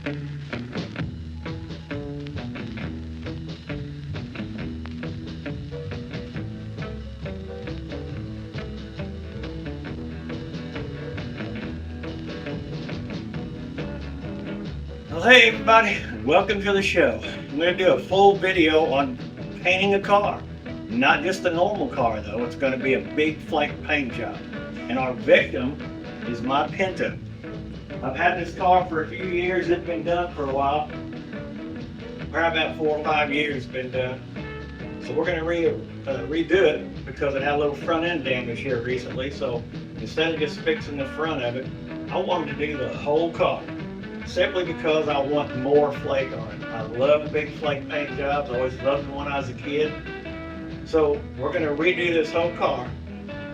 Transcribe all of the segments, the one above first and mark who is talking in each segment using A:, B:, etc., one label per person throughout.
A: Well, hey everybody, welcome to the show. I'm going to do a full video on painting a car. Not just a normal car though, it's going to be a big flake paint job. And our victim is my Pinto. I've had this car for a few years, it's been done for a while. Probably about 4 or 5 years it's been done. So we're going to redo it because it had a little front end damage here recently. So instead of just fixing the front of it, I wanted to do the whole car. Simply because I want more flake on it. I love big flake paint jobs. I always loved them when I was a kid. So we're going to redo this whole car,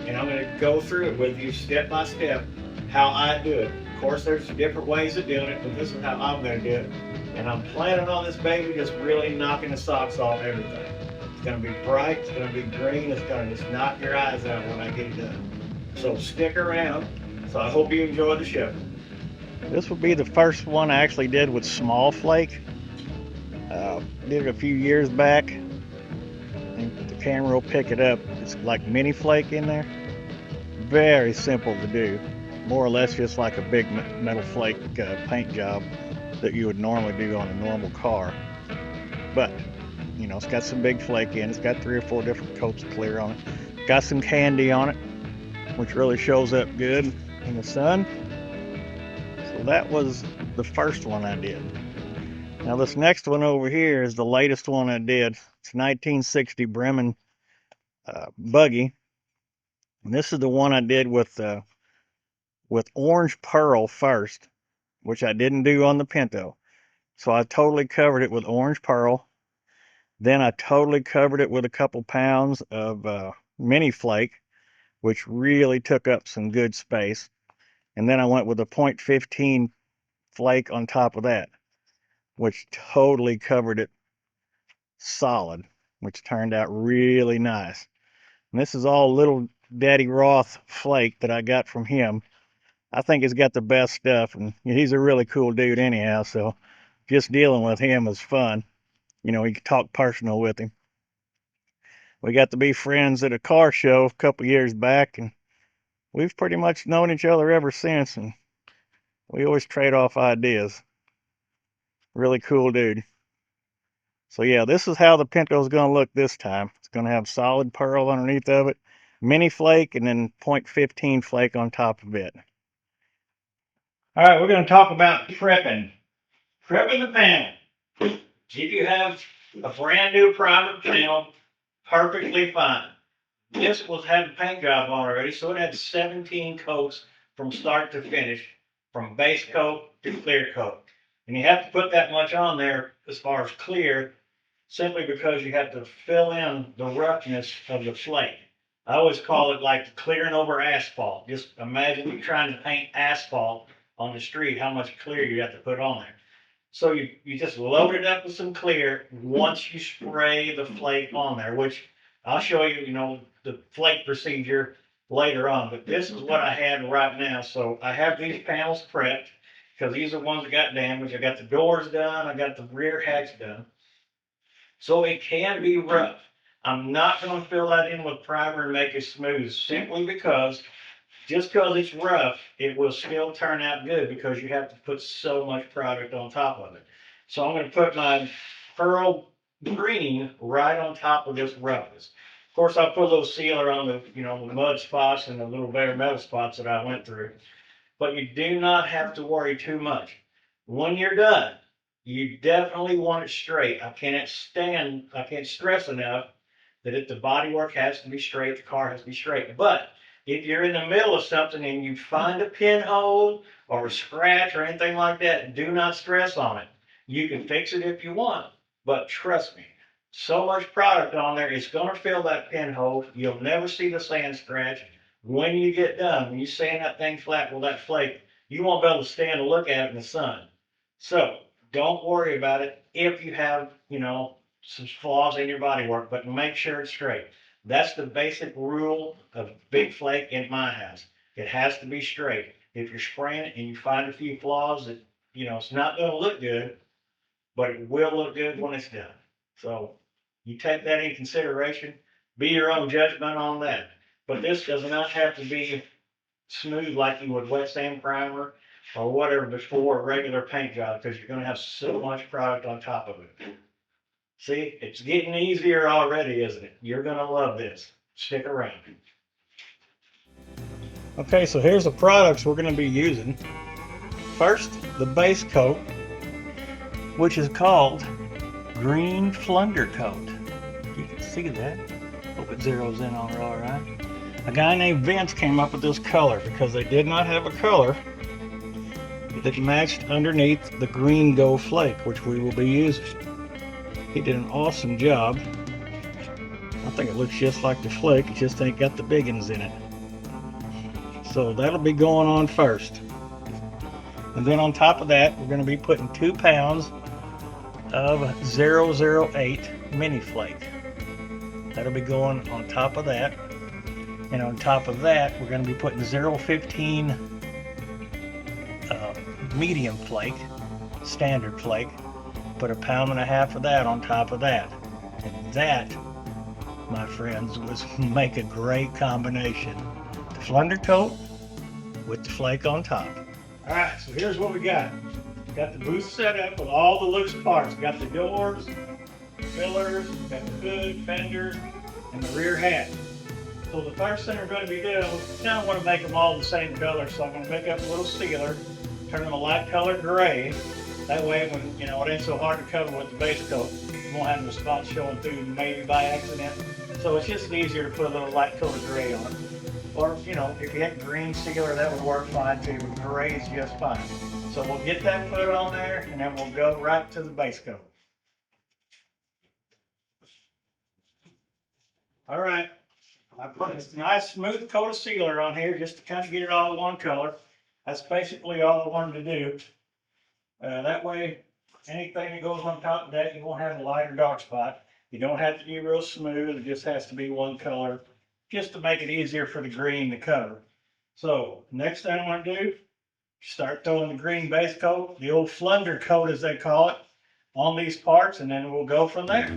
A: and I'm going to go through it with you step by step how I do it. Of course, there's different ways of doing it, but this is how I'm going to do it. And I'm planning on this baby just really knocking the socks off everything. It's going to be bright. It's going to be green. It's going to just knock your eyes out when I get it done. So stick around. So I hope you enjoy the show. This will be the first one I actually did with small flake. Did it a few years back. I think the camera will pick it up. It's like mini flake in there. Very simple to do. More or less just like a big metal flake paint job that you would normally do on a normal car. But, you know, it's got some big flake in. It's got 3 or 4 different coats of clear on it. Got some candy on it, which really shows up good in the sun. So that was the first one I did. Now this next one over here is the latest one I did. It's 1960 Bremen buggy. And this is the one I did with orange pearl first, which I didn't do on the Pinto. So I totally covered it with orange pearl. Then I totally covered it with a couple pounds of mini flake, which really took up some good space. And then I went with a 0.15 flake on top of that, which totally covered it solid, which turned out really nice. And this is all little Daddy Roth flake that I got from him. I think he's got the best stuff, and he's a really cool dude anyhow, so just dealing with him is fun. You know, you can talk personal with him. We got to be friends at a car show a couple years back, and we've pretty much known each other ever since, and we always trade off ideas. Really cool dude. So yeah, this is how the Pinto is going to look this time. It's going to have solid pearl underneath of it, mini flake, and then 0.15 flake on top of it. All right, we're going to talk about prepping. Prepping the panel. If you have a brand new primer panel, perfectly fine. This was had a paint job on already, so it had 17 coats from start to finish, from base coat to clear coat. And you have to put that much on there as far as clear, simply because you have to fill in the roughness of the flake. I always call it like clearing over asphalt. Just imagine you trying to paint asphalt on the street, how much clear you have to put on there. So you just load it up with some clear once you spray the flake on there, which I'll show you, you know, the flake procedure later on. But this is what I had right now. So I have these panels prepped because these are ones that got damaged. I got the doors done. I got the rear hatch done. So it can be rough. I'm not going to fill that in with primer and make it smooth simply because just because it's rough, it will still turn out good because you have to put so much product on top of it. So I'm going to put my pearl green right on top of this roughness. Of course, I'll put a little sealer on the, you know, the mud spots and the little bare metal spots that I went through. But you do not have to worry too much. When you're done, you definitely want it straight. I can't stress enough that if the bodywork has to be straight, the car has to be straight. But if you're in the middle of something and you find a pinhole or a scratch or anything like that, do not stress on it. You can fix it if you want, but trust me, so much product on there, it's going to fill that pinhole. You'll never see the sand scratch. When you get done, when you sand that thing flat with that flake, you won't be able to stand and look at it in the sun. So don't worry about it if you have, you know, some flaws in your bodywork, but make sure it's straight. That's the basic rule of big flake in my house. It has to be straight. If you're spraying it and you find a few flaws that you know, it's not going to look good, but it will look good when it's done. So you take that in consideration. Be your own judgment on that. But this does not have to be smooth like you would wet sand primer or whatever before a regular paint job, because you're going to have so much product on top of it. See, it's getting easier already, isn't it? You're going to love this. Stick around. Okay, so here's the products we're going to be using. First, the base coat, which is called Green FL-UNDERCOAT. You can see that. Hope it zeroes in on it all right. A guy named Vince came up with this color because they did not have a color that matched underneath the green gold flake, which we will be using. He did an awesome job. I think it looks just like the flake, it just ain't got the big ones in it. So that'll be going on first. And then on top of that, we're going to be putting 2 pounds of 008 mini flake. That'll be going on top of that. And on top of that, we're going to be putting 015 medium flake, standard flake. Put 1.5 pounds of that on top of that. And that, my friends, was make a great combination. The FL-UNDERCOAT with the flake on top. All right, so here's what we got. Got the booth set up with all the loose parts. Got the doors, fillers, got the hood, fenders, and the rear hatch. So the first thing we're going to be doing, we kind of want to make them all the same color, so I'm going to make up a little sealer, turn them a light color gray. That way, when you know it ain't so hard to cover with the base coat, you won't have the spots showing through maybe by accident. So it's just easier to put a little light color gray on it. Or, you know, if you had green sealer, that would work fine too. Gray is just fine. So we'll get that put on there, and then we'll go right to the base coat. All right, I put this nice smooth coat of sealer on here just to kind of get it all one color. That's basically all I wanted to do. That way, anything that goes on top of that, you won't have a light or dark spot. You don't have to be real smooth. It just has to be one color, just to make it easier for the green to cover. So next thing I want to do, start throwing the green base coat, the old FL-UNDERCOAT as they call it, on these parts, and then we'll go from there.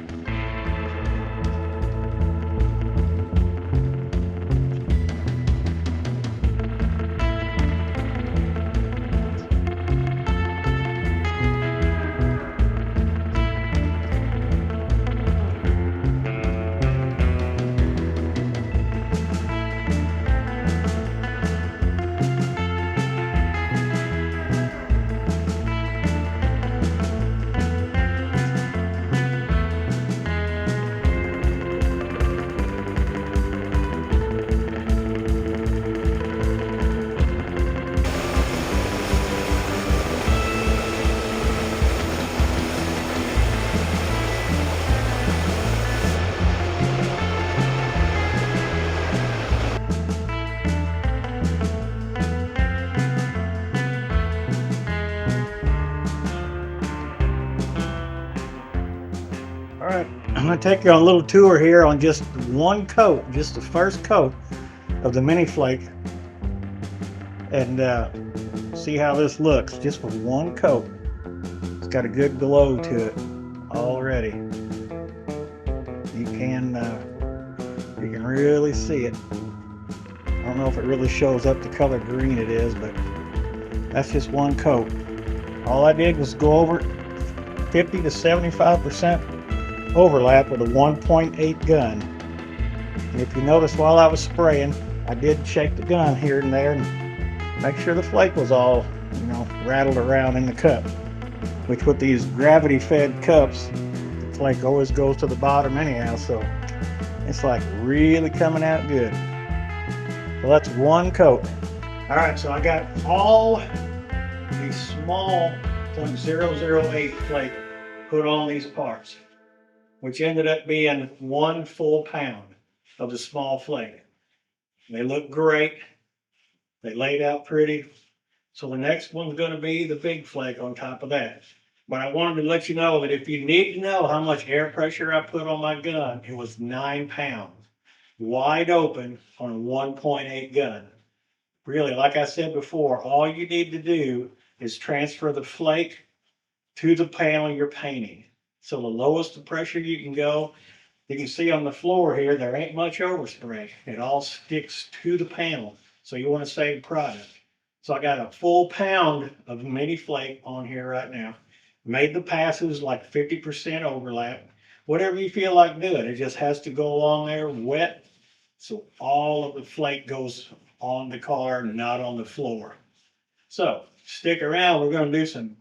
A: All right, I'm going to take you on a little tour here on just one coat, just the first coat of the mini flake, and see how this looks just with one coat. It's got a good glow to it already. You can really see it. I don't know if it really shows up the color green it is, but that's just one coat. All I did was go over 50 to 75% overlap with a 1.8 gun. And if you notice, while I was spraying, I did shake the gun here and there and make sure the flake was all, you know, rattled around in the cup. Which with these gravity fed cups, the flake always goes to the bottom anyhow, so it's like really coming out good. So that's one coat. All right, so I got all the small .008 flake put on these parts, which ended up being 1 full pound of the small flake. They look great. They laid out pretty. So the next one's going to be the big flake on top of that. But I wanted to let you know that if you need to know how much air pressure I put on my gun, it was 9 pounds, wide open on a 1.8 gun. Really, like I said before, all you need to do is transfer the flake to the panel you're painting. So the lowest the pressure you can go, you can see on the floor here, there ain't much overspray. It all sticks to the panel. So you want to save product. So I got a full pound of mini flake on here right now. Made the passes like 50% overlap. Whatever you feel like doing, it just has to go along there wet. So all of the flake goes on the car, not on the floor. So stick around. We're going to do some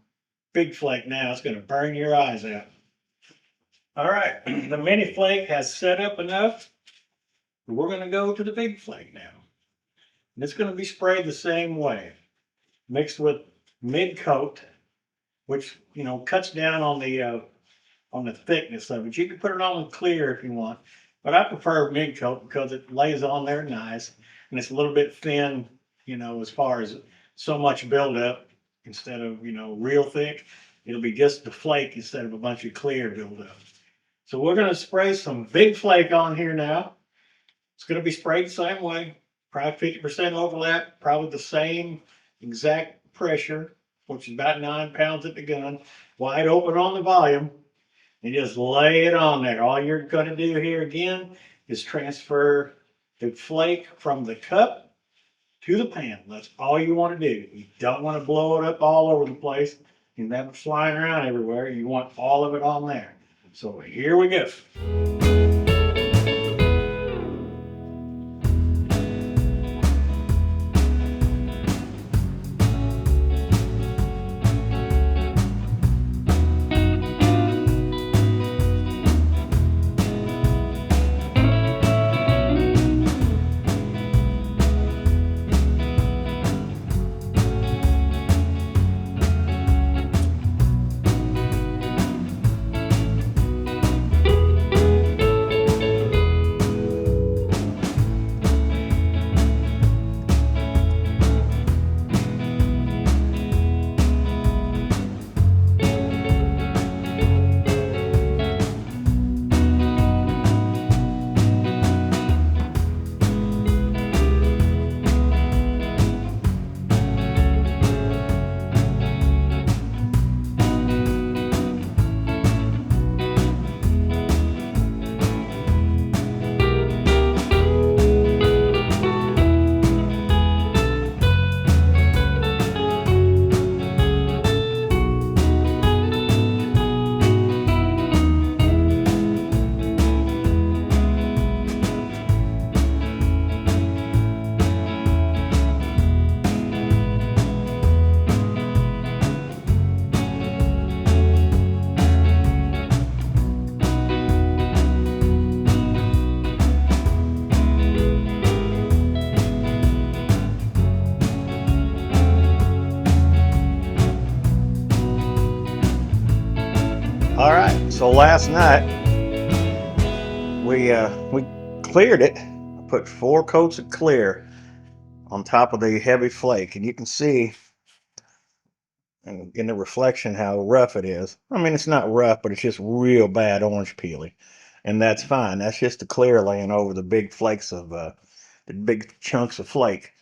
A: big flake now. It's going to burn your eyes out. All right, the mini flake has set up enough. We're going to go to the big flake now. And it's going to be sprayed the same way, mixed with mid coat, which cuts down on the thickness of it. You can put it on with clear if you want, but I prefer mid coat because it lays on there nice and it's a little bit thin, as far as so much buildup instead of real thick. It'll be just the flake instead of a bunch of clear buildup. So we're going to spray some big flake on here now. It's going to be sprayed the same way, probably 50% overlap, probably the same exact pressure, which is about 9 pounds at the gun, wide open on the volume, and just lay it on there. All you're going to do here again is transfer the flake from the cup to the pan. That's all you want to do. You don't want to blow it up all over the place and have it flying around everywhere. You want all of it on there. So here we go. All right, so last night we cleared it. I put 4 coats of clear on top of the heavy flake, and you can see in the reflection how rough it is. I mean, it's not rough, but it's just real bad orange peeling, and that's fine. That's just the clear laying over the big flakes of the big chunks of flake.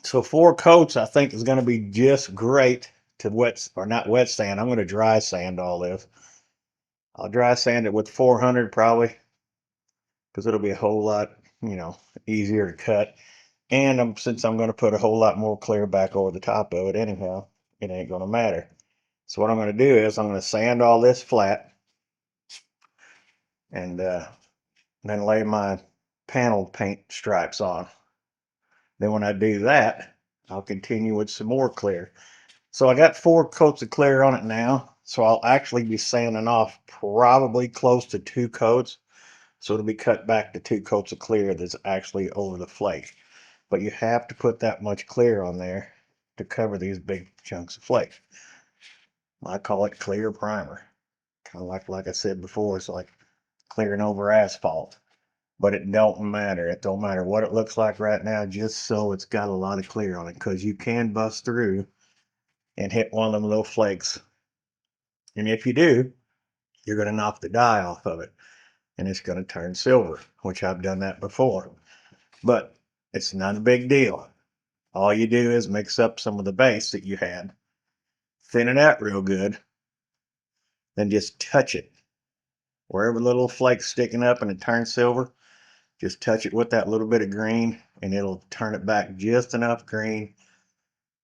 A: So 4 coats, I think, is going to be just great to not wet sand. I'm going to dry sand all this. I'll dry sand it with 400 probably, because it'll be a whole lot, easier to cut. And since I'm going to put a whole lot more clear back over the top of it anyhow, it ain't going to matter. So what I'm going to do is I'm going to sand all this flat and then lay my panel paint stripes on. Then when I do that, I'll continue with some more clear. So I got 4 coats of clear on it now. So I'll actually be sanding off probably close to 2 coats. So it'll be cut back to 2 coats of clear that's actually over the flake. But you have to put that much clear on there to cover these big chunks of flake. I call it clear primer. Kind of like I said before, it's like clearing over asphalt. But it don't matter. It don't matter what it looks like right now, just so it's got a lot of clear on it. Because you can bust through and hit one of them little flakes. And if you do, you're going to knock the dye off of it. And it's going to turn silver, which I've done that before. But it's not a big deal. All you do is mix up some of the base that you had, thin it out real good, then just touch it. Wherever the little flake's sticking up and it turns silver, just touch it with that little bit of green and it'll turn it back just enough green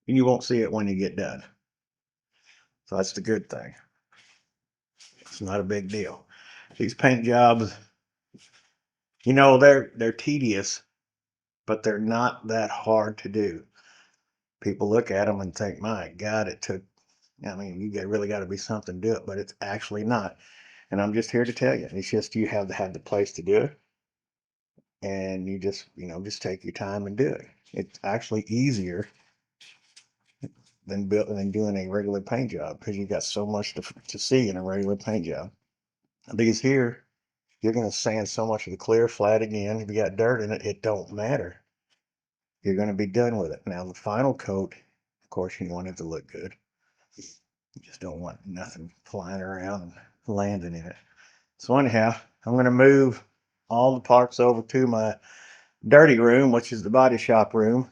A: and you won't see it when you get done. So that's the good thing. It's not a big deal. These paint jobs, you know, they're tedious, but they're not that hard to do. People look at them and think, my God, it took, I mean, you really got to be something to do it, but it's actually not. And I'm just here to tell you, it's just you have to have the place to do it. And you just, just take your time and do it. It's actually easier than doing a regular paint job because you got so much to see in a regular paint job. These here, you're going to sand so much of the clear flat again. If you got dirt in it, it don't matter. You're going to be done with it. Now the final coat, of course, you want it to look good. You just don't want nothing flying around and landing in it. So anyhow, I'm going to move all the parts over to my dirty room, which is the body shop room.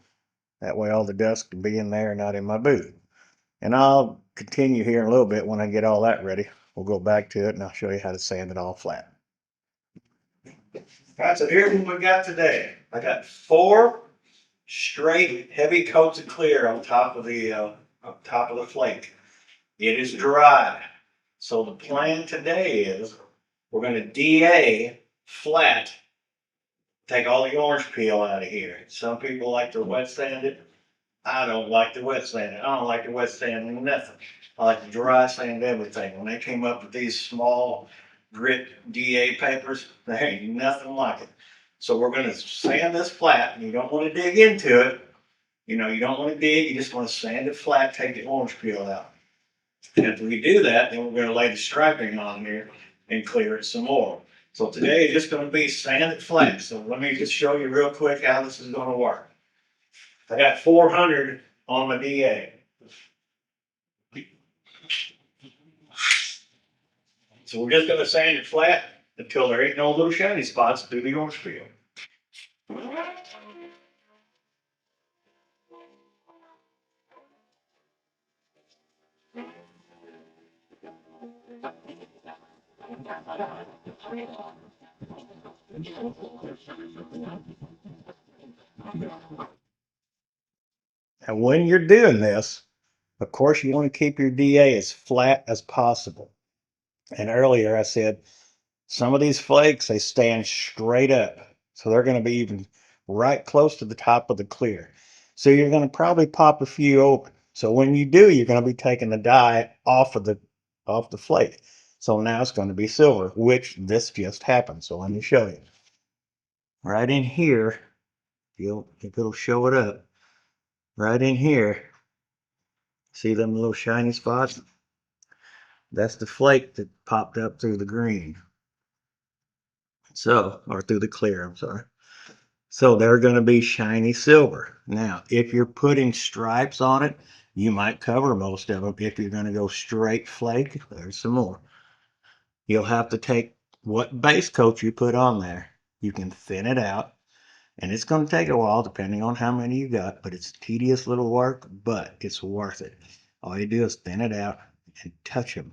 A: That way all the dust can be in there, not in my booth. And I'll continue here in a little bit when I get all that ready. We'll go back to it and I'll show you how to sand it all flat. All right, so here's what we got today. I got 4 straight heavy coats of clear on top of the flake. It is dry. So the plan today is we're going to DA flat, take all the orange peel out of here. Some people like to wet sand it. I don't like to wet sand it. I don't like to wet sand nothing. I like to dry sand everything. When they came up with these small grit DA papers, there ain't nothing like it. So we're going to sand this flat, and you don't want to dig into it. You don't want to dig. You just want to sand it flat, take the orange peel out. And if we do that, then we're going to lay the striping on here and clear it some more. So today is just going to be sanded flat. So let me just show you real quick how this is going to work. I got 400 on my DA. So we're just going to sand it flat until there ain't no little shiny spots through the orange peel. And when you're doing this, of course, you want to keep your DA as flat as possible. And earlier I said, some of these flakes, they stand straight up. So they're going to be even right close to the top of the clear. So you're going to probably pop a few open. So when you do, you're going to be taking the dye off the flake. So now it's going to be silver, which this just happened. So let me show you. Right in here, if it'll show it up. Right in here, see them little shiny spots? That's the flake that popped up through the green. So, or through the clear, I'm sorry. So they're going to be shiny silver. Now, if you're putting stripes on it, you might cover most of them. If you're going to go straight flake, there's some more. You'll have to take what base coat you put on there. You can thin it out, and it's going to take a while depending on how many you got, but it's tedious little work, but it's worth it. All you do is thin it out and touch them.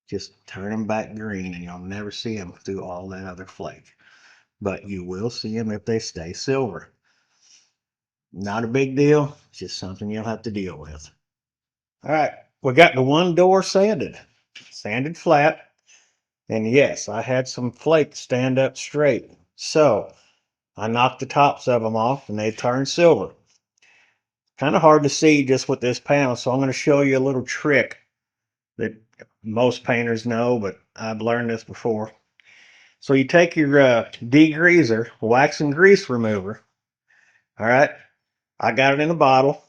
A: Just turn them back green, and you'll never see them through all that other flake. But you will see them if they stay silver. Not a big deal, it's just something you'll have to deal with. All right, we got the one door sanded flat. And yes, I had some flakes stand up straight. So I knocked the tops of them off and they turned silver. Kind of hard to see just with this panel, so I'm going to show you a little trick that most painters know, but I've learned this before. So you take your degreaser, wax and grease remover. All right, I got it in a bottle,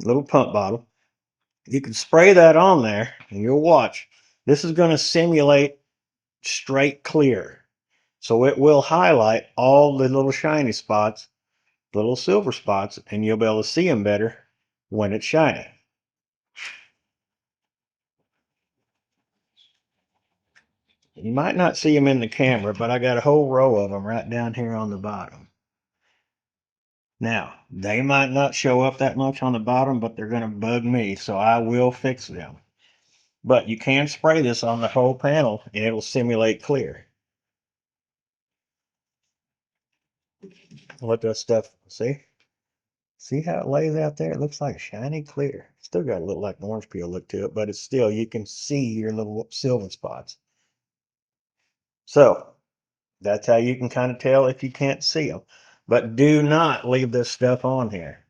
A: a little pump bottle. You can spray that on there and you'll watch. This is going to simulate straight clear. So it will highlight all the little shiny spots, little silver spots, and you'll be able to see them better when it's shiny. You might not see them in the camera, but I got a whole row of them right down here on the bottom. Now, they might not show up that much on the bottom, but they're going to bug me, so I will fix them. But you can spray this on the whole panel and it'll simulate clear. Let that stuff, see how it lays out there? It looks like shiny clear. Still got a little like orange peel look to it, but it's still, you can see your little silver spots. So that's how you can kind of tell if you can't see them. But do not leave this stuff on here.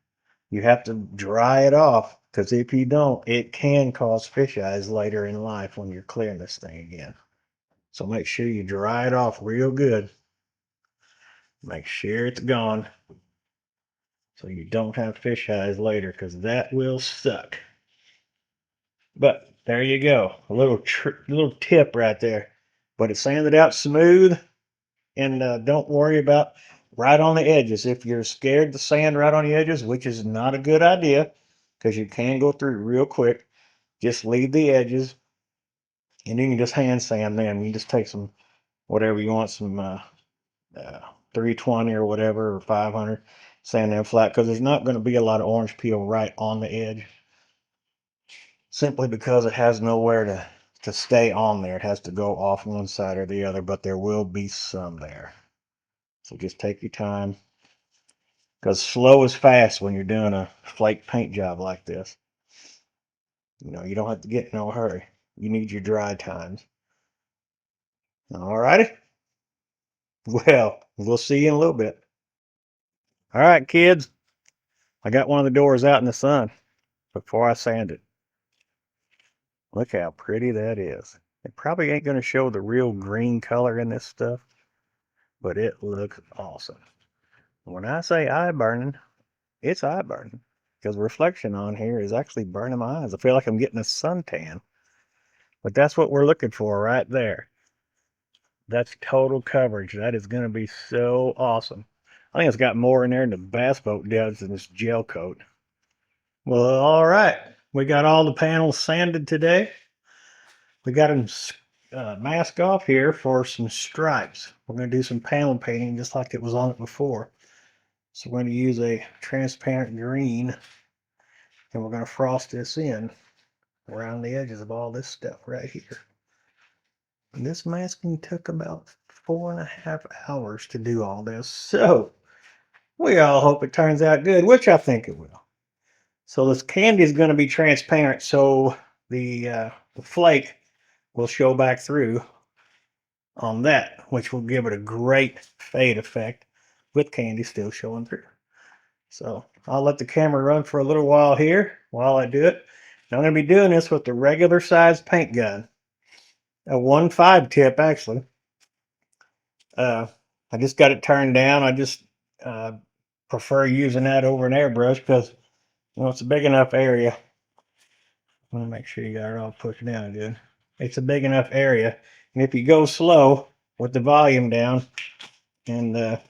A: You have to dry it off, because if you don't, it can cause fish eyes later in life when you're clearing this thing again. So make sure you dry it off real good. Make sure it's gone so you don't have fish eyes later, because that will suck. But there you go, a little tip right there. But it's sanded out smooth, and don't worry about right on the edges. If you're scared to sand right on the edges, which is not a good idea, because you can go through real quick, just leave the edges, and then you just hand sand them. You just take some, whatever you want, some 320 or whatever, or 500, sand them flat, because there's not going to be a lot of orange peel right on the edge, simply because it has nowhere to stay on there. It has to go off one side or the other, but there will be some there. So just take your time, because slow is fast when you're doing a flake paint job like this. You know, you don't have to get in no hurry. You need your dry times. All righty. Well, we'll see you in a little bit. All right, kids. I got one of the doors out in the sun before I sand it. Look how pretty that is. It probably ain't going to show the real green color in this stuff, but it looks awesome. When I say eye burning, it's eye burning, because reflection on here is actually burning my eyes. I feel like I'm getting a suntan. But that's what we're looking for right there. That's total coverage. That is going to be so awesome. I think it's got more in there than the Basecoat does in this gel coat. Well, all right. We got all the panels sanded today. We got them masked off here for some stripes. We're going to do some panel painting just like it was on it before. So we're going to use a transparent green, and we're going to frost this in around the edges of all this stuff right here. And this masking took about 4.5 hours to do all this. So we all hope it turns out good, which I think it will. So this candy is going to be transparent, so the flake will show back through on that, which will give it a great fade effect with candy still showing through. So I'll let the camera run for a little while here while I do it. And I'm going to be doing this with the regular size paint gun, a 1.5 tip actually. I just got it turned down. I just prefer using that over an airbrush because, you know, it's a big enough area. I want to make sure you got it all pushed down good. It's a big enough area, and if you go slow with the volume down and the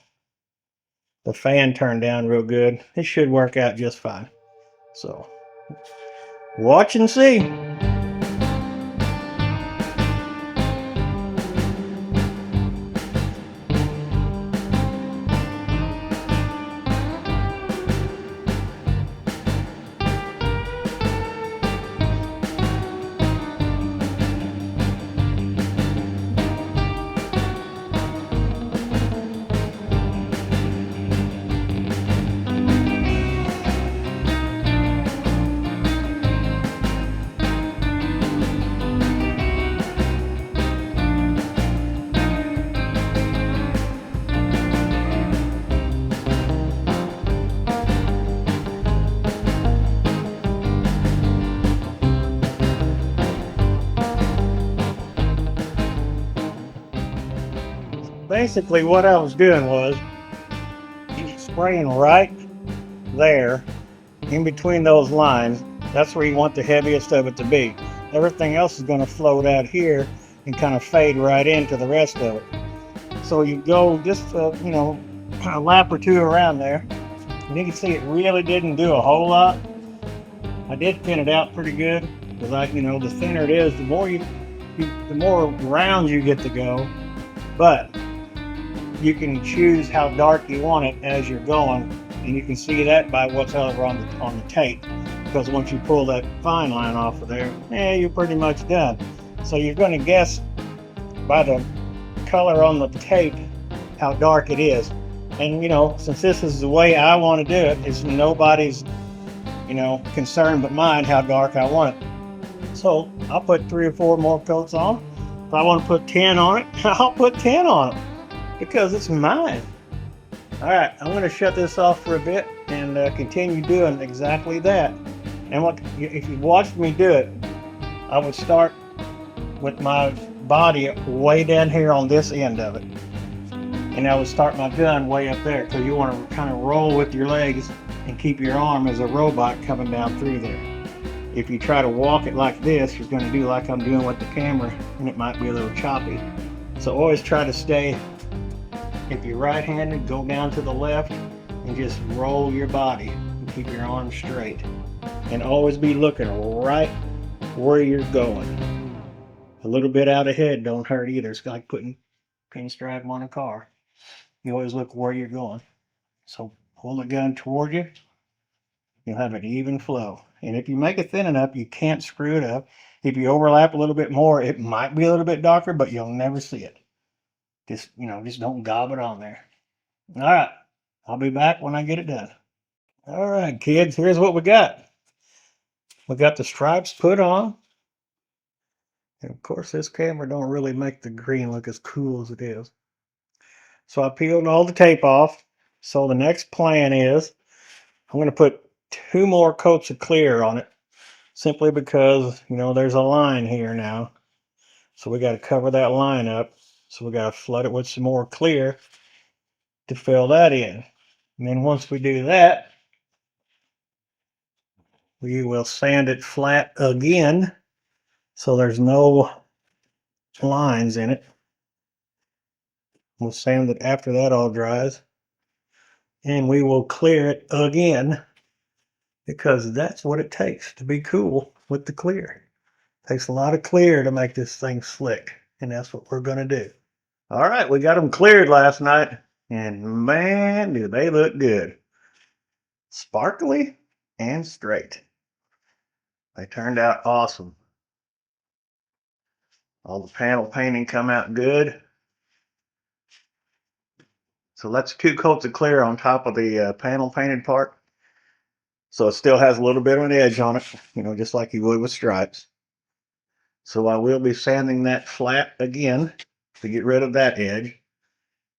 A: fan turned down real good, it should work out just fine. So watch and see. Basically what I was doing was spraying right there in between those lines. That's where you want the heaviest of it to be. Everything else is going to float out here and kind of fade right into the rest of it. So you go just you know, a lap or two around there, and you can see it really didn't do a whole lot. I did thin it out pretty good, because you know, the thinner it is, the more rounds you get to go. But you can choose how dark you want it as you're going, And you can see that by what's over on the tape. Because once you pull that fine line off of there, you're pretty much done. So you're going to guess by the color on the tape how dark it is. And since this is the way I want to do it, it's nobody's concern but mine how dark I want it. So I'll put 3 or 4 more coats on. If I want to put 10 on it, I'll put 10 on it because it's mine. All right, I'm going to shut this off for a bit and continue doing exactly that. And if you watched me do it, I would start with my body way down here on this end of it. And I would start my gun way up there because you want to kind of roll with your legs and keep your arm as a robot coming down through there. If you try to walk it like this, you're going to do like I'm doing with the camera, and it might be a little choppy. So always try to stay, if you're right-handed, go down to the left and just roll your body and keep your arms straight. And always be looking right where you're going. A little bit out ahead don't hurt either. It's like putting pinstripe on a car. You always look where you're going. So pull the gun toward you. You'll have an even flow. And if you make it thin enough, you can't screw it up. If you overlap a little bit more, it might be a little bit darker, but you'll never see it. Just don't gob it on there. All right. I'll be back when I get it done. All right, kids, here's what we got. We got the stripes put on. And of course, this camera don't really make the green look as cool as it is. So I peeled all the tape off. So the next plan is I'm going to put 2 more coats of clear on it, simply because, there's a line here now. So we got to cover that line up. So we got to flood it with some more clear to fill that in. And then once we do that, we will sand it flat again so there's no lines in it. We'll sand it after that all dries, and we will clear it again because that's what it takes to be cool with the clear. It takes a lot of clear to make this thing slick, and that's what we're going to do. All right, we got them cleared last night, and man, do they look good. Sparkly and straight. They turned out awesome. All the panel painting come out good. So that's 2 coats of clear on top of the panel painted part. So it still has a little bit of an edge on it, just like you would with stripes. So I will be sanding that flat again to get rid of that edge.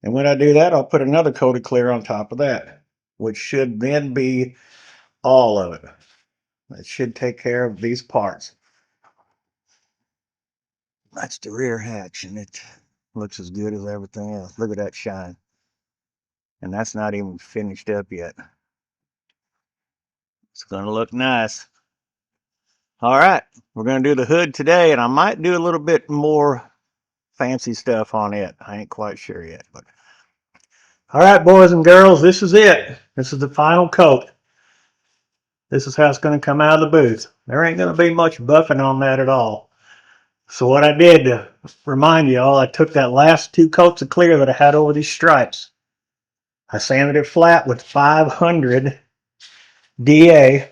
A: And when I do that, I'll put another coat of clear on top of that, which should then be all of it. It should take care of these parts. That's the rear hatch, and it looks as good as everything else. Look at that shine. And that's not even finished up yet. It's going to look nice. All right, we're going to do the hood today, and I might do a little bit more fancy stuff on it. I ain't quite sure yet. But all right, boys and girls, this is it. This is the final coat. This is how it's going to come out of the booth. There ain't going to be much buffing on that at all. So what I did to remind you all, I took that last 2 coats of clear that I had over these stripes. I sanded it flat with 500 DA.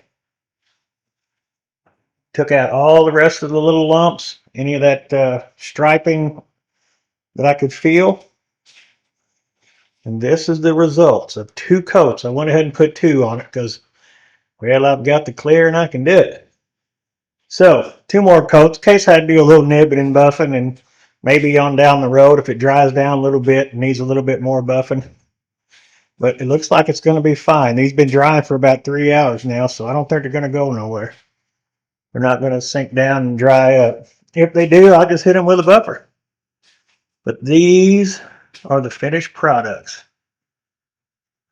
A: Took out all the rest of the little lumps, any of that striping that I could feel. And this is the results of 2 coats. I went ahead and put 2 on it because, well, I've got the clear and I can do it. So 2 more coats in case I do a little nibbing and buffing, and maybe on down the road if it dries down a little bit and needs a little bit more buffing. But it looks like it's going to be fine. These have been drying for about 3 hours now, so I don't think they're going to go nowhere. They're not going to sink down and dry up. If they do, I'll just hit them with a buffer. But these are the finished products.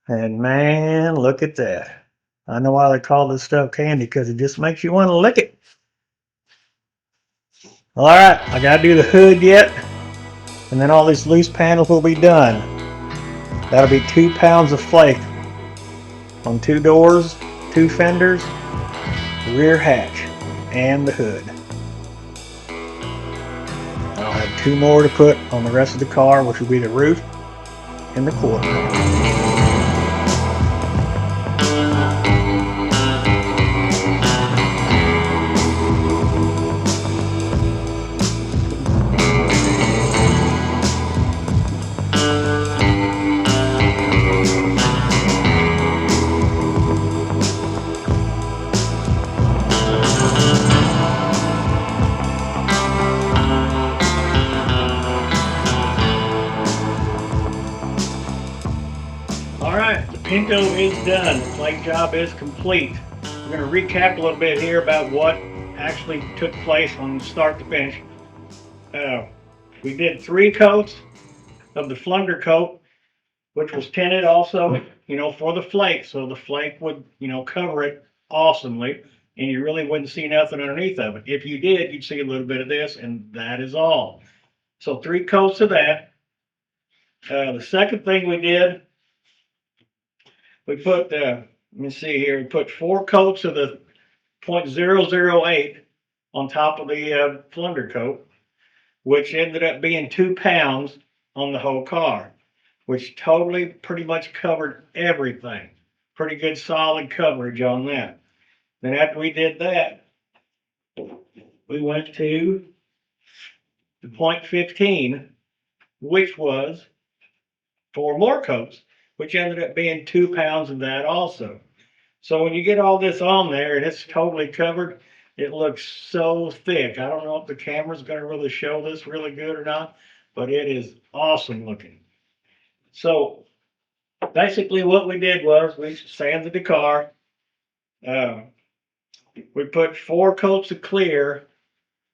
A: And man, look at that. I know why they call this stuff candy, because it just makes you want to lick it. All right, I got to do the hood yet. And then all these loose panels will be done. That'll be 2 pounds of flake on 2 doors, 2 fenders, rear hatch, and the hood. I'll have 2 more to put on the rest of the car, which will be the roof and the quarter. Pinto is done. The flake job is complete. We're going to recap a little bit here about what actually took place from start to finish. Uh, we did 3 coats of the FL-UNDERCOAT, which was tinted also, for the flake. So the flake would, cover it awesomely, and you really wouldn't see nothing underneath of it. If you did, you'd see a little bit of this, and that is all. So 3 coats of that. The second thing we did, we put, let me see here, we put 4 coats of the .008 on top of the FL-UNDERCOAT, which ended up being 2 pounds on the whole car, which totally pretty much covered everything. Pretty good solid coverage on that. Then after we did that, we went to the .15, which was 4 more coats, which ended up being 2 pounds of that also. So when you get all this on there and it's totally covered, it looks so thick. I don't know if the camera's going to really show this really good or not, but it is awesome looking. So basically what we did was we sanded the car. We put 4 coats of clear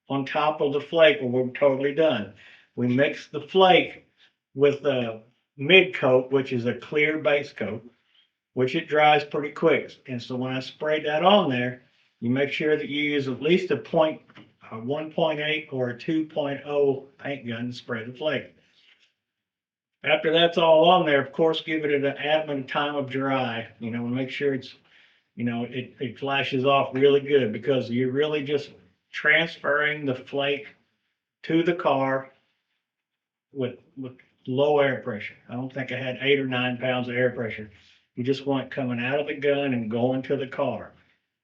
A: on top of the flake when we're totally done. We mixed the flake with the mid coat, which is a clear base coat, which it dries pretty quick. And so when I sprayed that on there, you make sure that you use at least a 1.8 or a 2.0 paint gun to spray the flake. After that's all on there, of course, give it an adequate time of dry, and make sure it's, it flashes off really good, because you're really just transferring the flake to the car with low air pressure. I don't think I had 8 or 9 pounds of air pressure. You just want it coming out of the gun and going to the car.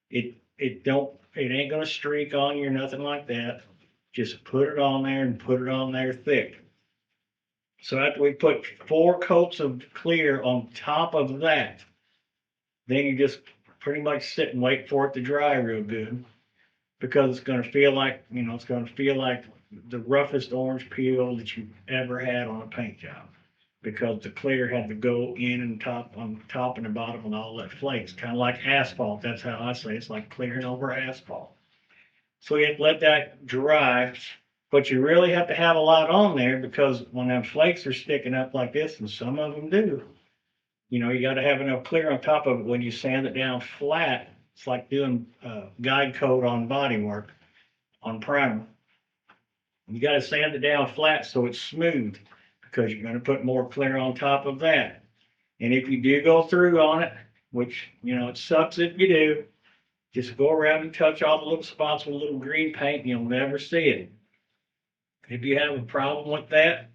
A: It ain't gonna streak on you or nothing like that. Just put it on there and put it on there thick. So after we put 4 coats of clear on top of that, then you just pretty much sit and wait for it to dry real good, because it's going to feel like, it's going to feel like the roughest orange peel that you've ever had on a paint job, because the clear had to go in and on the top and the bottom and all that flakes, kind of like asphalt. That's how I say it. It's like clearing over asphalt. So you have to let that dry, but you really have to have a lot on there, because when them flakes are sticking up like this, and some of them do, you got to have enough clear on top of it. When you sand it down flat, it's like doing guide coat on bodywork, on primer. You got to sand it down flat so it's smooth, because you're going to put more clear on top of that. And if you do go through on it, which, it sucks if you do, just go around and touch all the little spots with a little green paint, and you'll never see it. If you have a problem with that,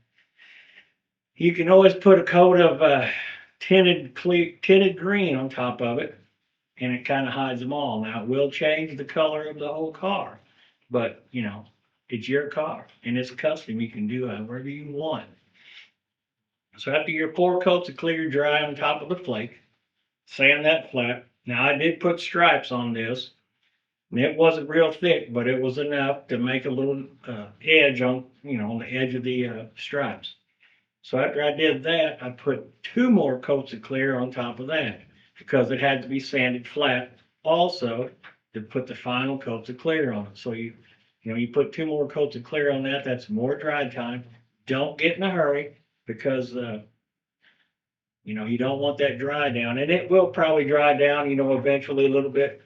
A: you can always put a coat of tinted green on top of it, and it kind of hides them all. Now, it will change the color of the whole car, but, it's your car, and it's custom. You can do however you want. So after your 4 coats of clear dry on top of the flake, sand that flat. Now, I did put stripes on this, and it wasn't real thick, but it was enough to make a little edge on, on the edge of the stripes. So after I did that, I put 2 more coats of clear on top of that, because it had to be sanded flat also to put the final coats of clear on it. So you put 2 more coats of clear on that. That's more dry time. Don't get in a hurry, because you don't want that dry down, and it will probably dry down, eventually a little bit.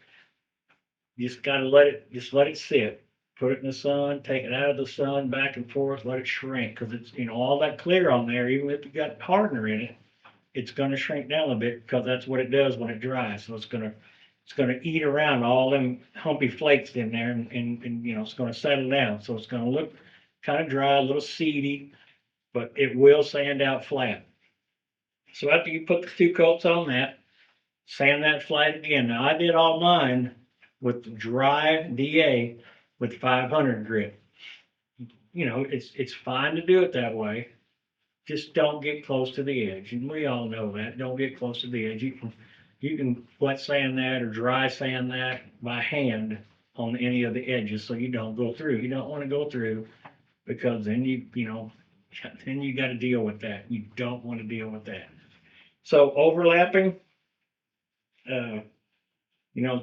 A: You just got to let it sit. Put it in the sun, take it out of the sun, back and forth, let it shrink, because it's, all that clear on there, even if you got hardener in it, it's going to shrink down a bit, because that's what it does when it dries. So it's going to eat around all them humpy flakes in there, and it's going to settle down. So it's going to look kind of dry, a little seedy, but it will sand out flat. So after you put the 2 coats on that, sand that flat again. Now, I did all mine with dry DA with 500 grit. It's fine to do it that way. Just don't get close to the edge, and we all know that. Don't get close to the edge. You can wet sand that or dry sand that by hand on any of the edges, so you don't go through. You don't want to go through, because then then you got to deal with that. You don't want to deal with that. So overlapping, you know,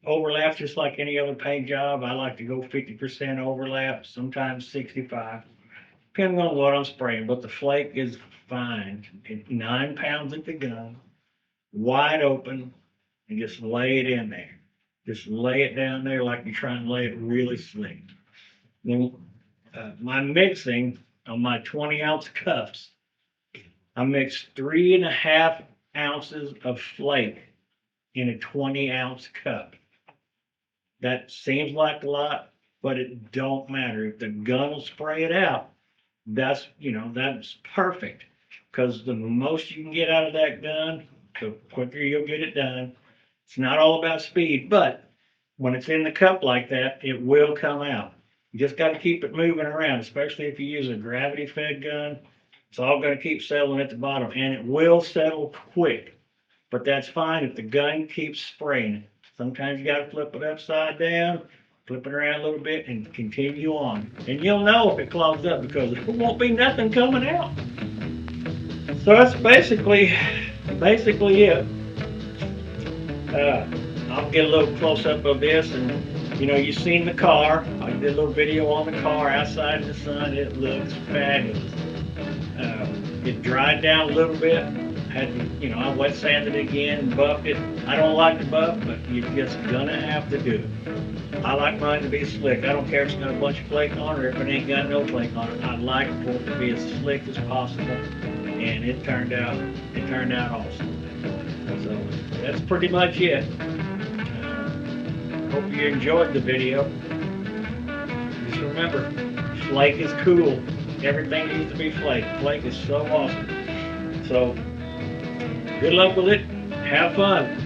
A: overlaps just like any other paint job. I like to go 50% overlap, sometimes 65, depending on what I'm spraying. But the flake is fine. 9 pounds at the gun, wide open, and just lay it in there. Just lay it down there like you're trying to lay it really slick. Then my mixing on my 20-ounce cups, I mix 3.5 ounces of flake in a 20-ounce cup. That seems like a lot, but it don't matter. If the gun will spray it out, that's perfect. Because the most you can get out of that gun, the quicker you'll get it done. It's not all about speed, but when it's in the cup like that, it will come out. You just got to keep it moving around, especially if you use a gravity fed gun. It's all going to keep settling at the bottom, and it will settle quick. But that's fine if the gun keeps spraying it. Sometimes you got to flip it upside down, flip it around a little bit, and continue on. And you'll know if it clogs up because there won't be nothing coming out. So that's basically it. I'll get a little close up of this, and you've seen the car. I did a little video on the car outside in the sun. It looks fabulous. It dried down a little bit. I wet sanded it again, buffed it. I don't like to buff, but you're just gonna have to do it. I like mine to be slick. I don't care if it's got a bunch of flake on it or if it ain't got no flake on it. I like for it to be as slick as possible, and it turned out awesome. So that's pretty much it. Hope you enjoyed the video. Just remember, flake is cool. Everything needs to be flake. Flake is so awesome. So good luck with it. Have fun.